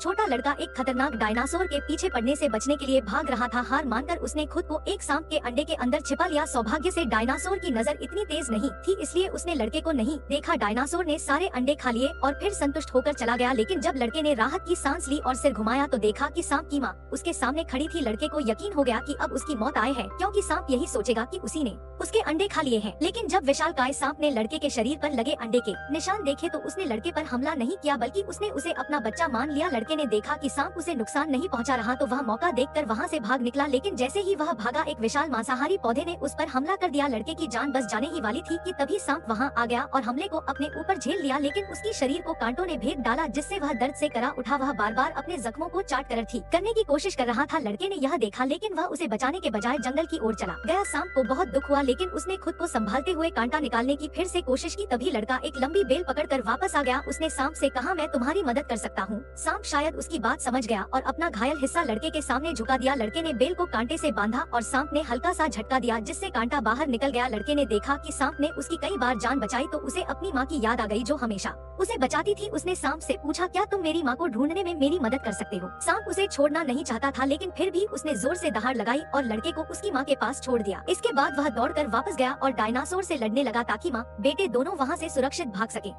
छोटा लड़का एक खतरनाक डायनासोर के पीछे पड़ने से बचने के लिए भाग रहा था। हार मानकर उसने खुद को एक सांप के अंडे के अंदर छिपा लिया। सौभाग्य से डायनासोर की नजर इतनी तेज नहीं थी, इसलिए उसने लड़के को नहीं देखा। डायनासोर ने सारे अंडे खा लिए और फिर संतुष्ट होकर चला गया। लेकिन जब लड़के ने राहत की सांस ली और सिर घुमाया तो देखा कि सांप की माँ उसके सामने खड़ी थी। लड़के को यकीन हो गया कि अब उसकी मौत आए है, क्योंकि सांप यही सोचेगा कि उसी ने उसके अंडे खा लिए हैं। लेकिन जब विशालकाय सांप ने लड़के के शरीर पर लगे अंडे के निशान देखे तो उसने लड़के पर हमला नहीं किया, बल्कि उसने उसे अपना बच्चा मान लिया। लड़के ने देखा कि सांप उसे नुकसान नहीं पहुंचा रहा तो वह मौका देखकर वहां से भाग निकला। लेकिन जैसे ही वह भागा, एक विशाल मांसाहारी पौधे ने उस पर हमला कर दिया। लड़के की जान बच जाने ही वाली थी कि तभी सांप वहां आ गया और हमले को अपने ऊपर झेल लिया। लेकिन उसकी शरीर को कांटों ने भेद डाला, जिससे वह दर्द से करा उठा। वह बार बार अपने जख्मों को चाट कर ठीक करने की कोशिश कर रहा था। लड़के ने यह देखा, लेकिन वह उसे बचाने के बजाय जंगल की ओर चला गया। सांप को बहुत दुख हुआ, लेकिन उसने खुद को संभालते हुए कांटा निकालने की फिर से कोशिश की। तभी लड़का एक लंबी बेल पकड़कर वापस आ गया। उसने सांप से कहा, मैं तुम्हारी मदद कर सकता हूँ। सांप शायद उसकी बात समझ गया और अपना घायल हिस्सा लड़के के सामने झुका दिया। लड़के ने बेल को कांटे से बांधा और सांप ने हल्का सा झटका दिया, जिससे कांटा बाहर निकल गया। लड़के ने देखा कि सांप ने उसकी कई बार जान बचाई तो उसे अपनी माँ की याद आ गई, जो हमेशा उसे बचाती थी। उसने सांप से पूछा, क्या तुम मेरी माँ को ढूंढने में मेरी मदद कर सकते हो? सांप उसे छोड़ना नहीं चाहता था, लेकिन फिर भी उसने जोर से दहाड़ लगाई और लड़के को उसकी माँ के पास छोड़ दिया। इसके बाद वह दौड़कर वापस गया और डायनासोर से लड़ने लगा ताकि माँ बेटे दोनों वहाँ से सुरक्षित भाग सके।